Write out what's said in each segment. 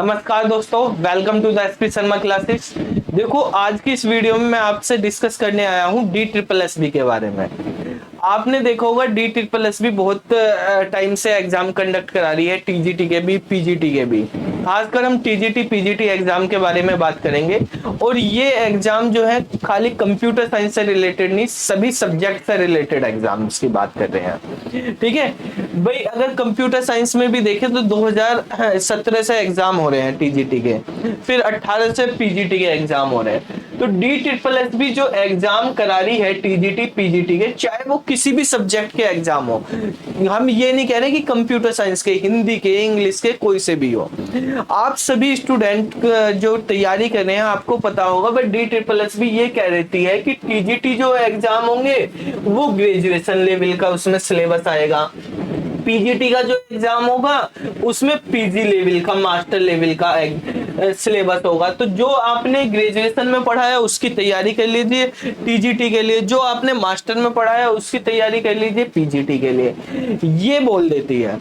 नमस्कार दोस्तों, welcome to the SP Sharma classes. देखो, आज की इस वीडियो में मैं आपसे डिस्कस करने आया हूँ डी ट्रिपल एस बी के बारे में। आपने देखा होगा डी ट्रिपल एस बी बहुत टाइम से एग्जाम कंडक्ट करा रही है, टीजीटी के भी पीजीटी के भी। खासकर हम टीजीटी पीजीटी एग्जाम के बारे में बात करेंगे। और ये एग्जाम जो है खाली कंप्यूटर साइंस से रिलेटेड नहीं, सभी सब्जेक्ट से रिलेटेड एग्जाम्स की बात कर रहे हैं। ठीक है भाई, अगर कंप्यूटर साइंस में भी देखें तो 2017 से एग्जाम हो रहे हैं टीजीटी के, फिर 18 से पीजीटी के एग्जाम हो रहे हैं। तो डी ट्रिपल एस बी जो एग्जाम करा रही है टीजीटी पीजीटी के, चाहे वो किसी भी सब्जेक्ट के एग्जाम हो, हम ये नहीं कह रहे कि कंप्यूटर साइंस के, हिंदी के, इंग्लिश के, कोई से भी हो, आप सभी स्टूडेंट जो तैयारी कर रहे हैं आपको पता होगा। But D triple S B ये कह रहती है कि टीजीटी जो एग्जाम होंगे वो ग्रेजुएशन लेवल का उसमें सिलेबस आएगा, पीजीटी का जो एग्जाम होगा उसमें पीजी लेवल का, मास्टर लेवल का सिलेबस होगा। तो जो आपने ग्रेजुएशन में पढ़ा है उसकी तैयारी कर लीजिए टीजीटी के लिए, जो आपने मास्टर में पढ़ा है उसकी तैयारी कर लीजिए पीजीटी के लिए। ये बोल देती है।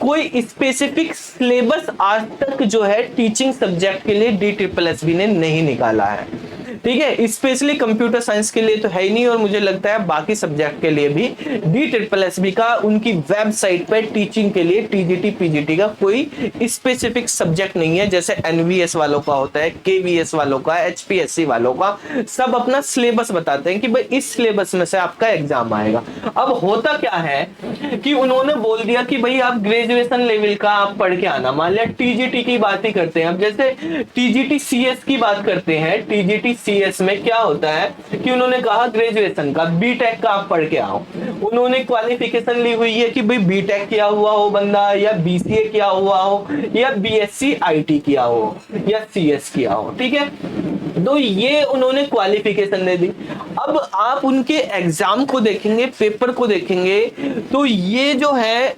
कोई स्पेसिफिक सिलेबस आज तक जो है टीचिंग सब्जेक्ट के लिए डी ट्रिपल एस बी ने नहीं निकाला है। ठीक है, स्पेशली कंप्यूटर साइंस के लिए तो है ही नहीं, और मुझे लगता है बाकी सब्जेक्ट के लिए भी डी ट्रिपल एस बी का उनकी वेबसाइट पे टीचिंग के लिए टीजीटी पीजीटी का कोई स्पेसिफिक सब्जेक्ट नहीं है, जैसे एनवीएस वालों का होता है, केवीएस वालों का, एचपीएससी वालों का। सब अपना सिलेबस बताते हैं कि भाई इस सिलेबस में से आपका एग्जाम आएगा। अब होता क्या है कि उन्होंने बोल दिया कि भाई आप ग्रेजुएशन लेवल का आप पढ़ के आना। मान लिया टीजीटी की बात ही करते हैं, अब जैसे टीजीटी सीएस की बात करते हैं, टीजीटी सीएस में क्या होता है कि उन्होंने कहा ग्रेजुएशन का, बीटेक का आप पढ़ के आओ। उन्होंने क्वालिफिकेशन ली हुई है कि भाई बीटेक किया हुआ हो बंदा, या बीसीए किया हुआ हो, या बीएससी आईटी किया हो, या सीएस किया हो। ठीक है, तो ये उन्होंने क्वालिफिकेशन दे दी। अब आप उनके एग्जाम को देखेंगे, पेपर को देखेंगे, तो ये जो है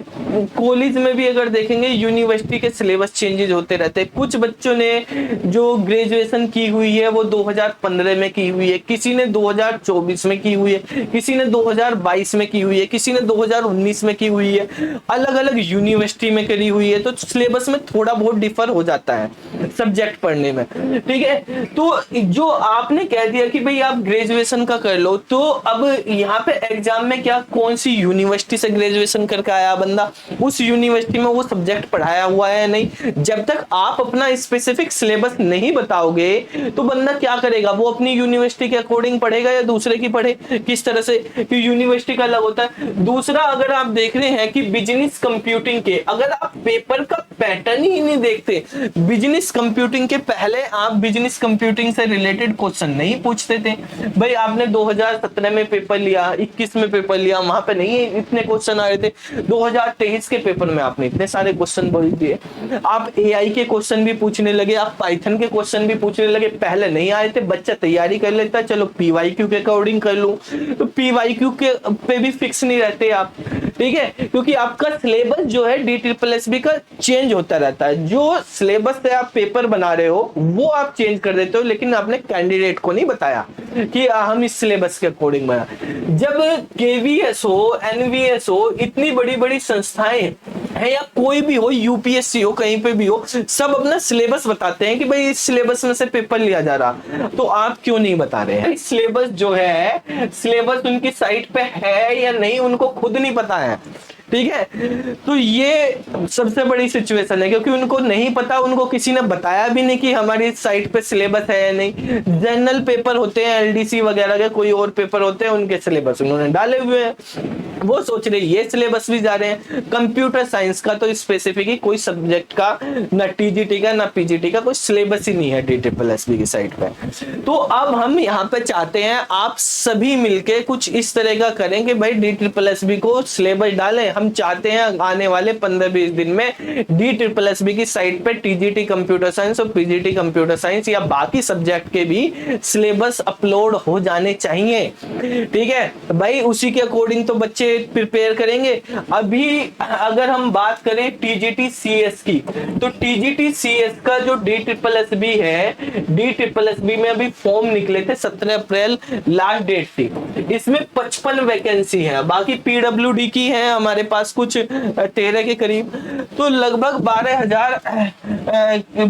कॉलेज में भी अगर देखेंगे यूनिवर्सिटी के सिलेबस चेंजेस होते रहते हैं। कुछ बच्चों ने जो ग्रेजुएशन की हुई है वो 2015 में की हुई है, किसी ने 2024 में की हुई है, किसी ने 2022 में की हुई है, किसी ने 2019 में की हुई है, अलग अलग यूनिवर्सिटी में करी हुई है। तो सिलेबस में थोड़ा बहुत डिफर हो जाता है सब्जेक्ट पढ़ने में। ठीक है, तो जो आपने कह दिया कि भाई आप ग्रेजुएशन का कर लो, तो अब यहाँ पे एग्जाम में क्या, कौन सी यूनिवर्सिटी से ग्रेजुएशन करके आया बंदा, उस यूनिवर्सिटी में वो सब्जेक्ट पढ़ाया हुआ है नहीं। जब तक आप अपना स्पेसिफिक सिलेबस नहीं बताओगे तो बंदा क्या करेगा, वो अपनी यूनिवर्सिटी के अकॉर्डिंग पढ़ेगा या दूसरे की पढ़े, किस तरह से, कि यूनिवर्सिटी का अलग होता है। दूसरा, अगर आप देख रहे हैं कि बिजनेस कंप्यूटिंग के, अगर आप पेपर का पैटर्न ही नहीं देखते, बिजनेस कंप्यूटिंग के पहले आप बिजनेस कंप्यूटिंग से रिलेटेड क्वेश्चन नहीं पूछते थे। भाई आपने 2017 में पेपर लिया, 21 में पेपर लिया, वहां पे नहीं इतने क्वेश्चन आ रहे थे। 2023 के पेपर में आपने इतने सारे क्वेश्चन बोल दिए। आप एआई के क्वेश्चन भी पूछने लगे, आप पाइथन के क्वेश्चन भी पूछने लगे। पहले नहीं आए थे, बच्चा तैयारी कर लेता, चलो पीवाईक्यू के अकॉर्डिंग कर लूं, तो पीवाईक्यू के पे भी फिक्स नहीं रहते आप। ठीक है, क्योंकि आपका सिलेबस जो है डी ट्रिपल एस बी का चेंज होता रहता है। जो सिलेबस से आप पेपर बना रहे हो वो आप चेंज कर देते हो, लेकिन आपने कैंडिडेट को नहीं बताया कि हम इस सिलेबस के अकॉर्डिंग बना। जब केवीएस हो, एनवीएस हो, इतनी बड़ी बड़ी संस्थाएं है, या कोई भी हो, यूपीएससी हो, कहीं पे भी हो, सब अपना सिलेबस बताते हैं कि भाई इस सिलेबस में से पेपर लिया जा रहा, तो आप क्यों नहीं बता रहे हैं? सिलेबस जो है, सिलेबस उनकी साइट पे है या नहीं उनको खुद नहीं पता है। ठीक है, तो ये सबसे बड़ी सिचुएशन है, क्योंकि उनको नहीं पता, उनको किसी ने बताया भी नहीं कि हमारी साइट पे सिलेबस है या नहीं। जनरल पेपर होते हैं एलडीसी वगैरह के, कोई और पेपर होते हैं, उनके सिलेबस उन्होंने डाले हुए हैं, वो सोच रहे ये सिलेबस भी जा रहे हैं। कंप्यूटर साइंस का तो स्पेसिफिक ही कोई सब्जेक्ट का, ना टीजीटी का ना पीजीटी का कोई सिलेबस ही नहीं है डी ट्रिपल एस बी की साइट पे। तो अब हम यहाँ पे चाहते हैं आप सभी मिलके कुछ इस तरह का करें कि भाई डी ट्रिपल एस बी को सिलेबस डालें। हम चाहते हैं आने वाले 15-20 दिन में डी ट्रिपल एस बी की साइट पे टीजीटी कंप्यूटर साइंस और पीजीटी कंप्यूटर साइंस या बाकी सब्जेक्ट के भी सिलेबस अपलोड हो जाने चाहिए। ठीक है भाई, उसी के अकॉर्डिंग तो बच्चे प्रिपेयर करेंगे। अभी अगर हम बात करें टीजीटी सीएस की, तो टीजीटी सीएस का जो डी ट्रिपल एस बी है, डी ट्रिपल एस बी में अभी फॉर्म निकले थे, 17 अप्रैल लास्ट डेट थी। इसमें 55 वैकेंसी है, बाकी पीडब्ल्यूडी की है हमारे पास कुछ 13 के करीब, तो लगभग 12,000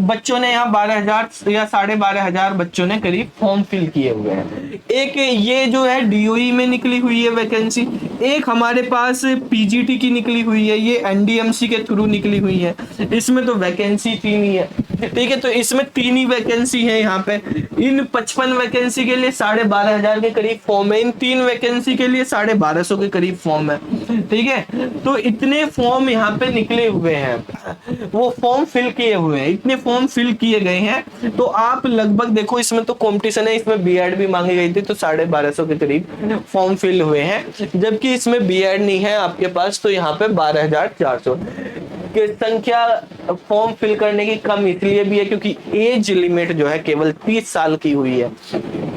बच्चों ने यहाँ 12,000 या 12,500 बच्चों ने करीब फॉर्म फिल किए हुए हैं। एक ये जो है डीओई में निकली हुई है वैकेंसी, एक हमारे पास पीजीटी की निकली हुई है, ये एनडीएमसी के थ्रू निकली हुई है। इसमें तो वैकेंसी 3 ही है, ठीक है, तो इसमें 3 ही वैकेंसी है यहाँ पे। इन 55 वैकेंसी के लिए 12,500 के करीब फॉर्म है, इन 3 वैकेंसी के लिए 1250 के करीब फॉर्म है, ठीक है। तो इतने फॉर्म यहाँ पे निकले हुए हैं, वो फॉर्म फिल किए हुए हैं, इतने फॉर्म फिल किए गए हैं। तो आप लगभग देखो, इसमें तो कंपटीशन है, इसमें बीएड भी मांगी गई थी, तो 1250 के करीब फॉर्म फिल हुए हैं, जबकि इसमें बीएड नहीं है आपके पास, तो यहाँ पे 12,400 की संख्या फॉर्म फिल करने की कम इसलिए भी है क्योंकि एज लिमिट जो है केवल 30 साल की हुई है।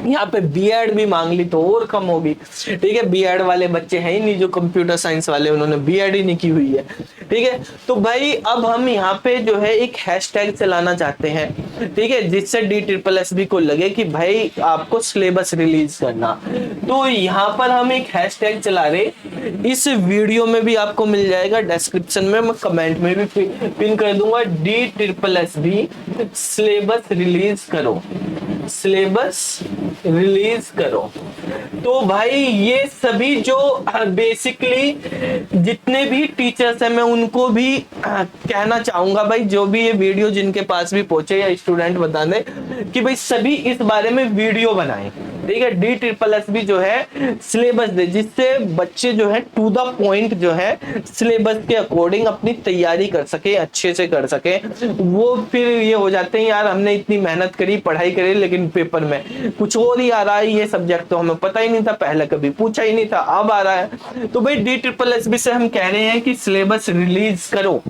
यहाँ पे बीएड भी मांग ली तो और कम होगी, ठीक है। बीएड वाले बच्चे हैं ही नहीं, जो कंप्यूटर साइंस वाले, उन्होंने बीएड ही नहीं की हुई है, ठीक है। तो भाई अब हम यहाँ पे जो है एक हैशटैग चलाना चाहते हैं, ठीक है, जिससे DSSS को लगे कि भाई आपको सिलेबस रिलीज करना। तो यहाँ पर हम एक हैशटैग चला रहे, इस वीडियो में भी आपको मिल जाएगा, डिस्क्रिप्शन में मैं कमेंट में भी पिन कर दूंगा, DSSS सिलेबस रिलीज करो, सिलेबस रिलीज करो। तो भाई ये सभी जो बेसिकली जितने भी टीचर्स हैं, मैं उनको भी कहना चाहूंगा भाई, जो भी ये वीडियो जिनके पास भी पहुंचे या स्टूडेंट बता दें कि भाई सभी इस बारे में वीडियो बनाएं, ठीक है। DSSS भी जो है सिलेबस दे, जिससे बच्चे जो है टू द पॉइंट जो है सिलेबस के अकॉर्डिंग अपनी तैयारी कर सके, अच्छे से कर सके। वो फिर ये हो जाते हैं यार हमने इतनी मेहनत करी, पढ़ाई करी, लेकिन पेपर में कुछ और ही आ रहा है, ये सब्जेक्ट तो हमें पता ही नहीं था, पहले कभी पूछा ही नहीं था, अब आ रहा है। तो भाई DSSS भी से हम कह रहे हैं कि सिलेबस रिलीज करो।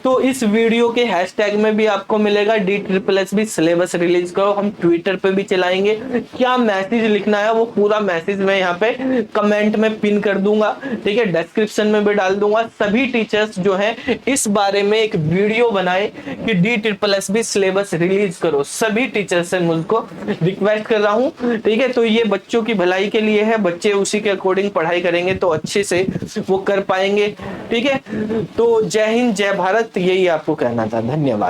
तो इस वीडियो के हैशटैग में भी आपको मिलेगा DSSS भी सिलेबस रिलीज करो। हम ट्विटर पे भी चलाएंगे, क्या मैसेज लिखना है वो पूरा मैसेज मैं यहाँ पे कमेंट में पिन कर दूंगा, ठीक है, डिस्क्रिप्शन में भी डाल दूंगा। सभी टीचर्स जो है इस बारे में एक वीडियो बनाए कि DSSS भी सिलेबस रिलीज करो, सभी टीचर्स से मुझको रिक्वेस्ट कर रहा हूँ, ठीक है। तो ये बच्चों की भलाई के लिए है, बच्चे उसी के अकॉर्डिंग पढ़ाई करेंगे तो अच्छे से वो कर पाएंगे, ठीक है। तो जय हिंद, जय भारत, यही आपको कहना था। धन्यवाद।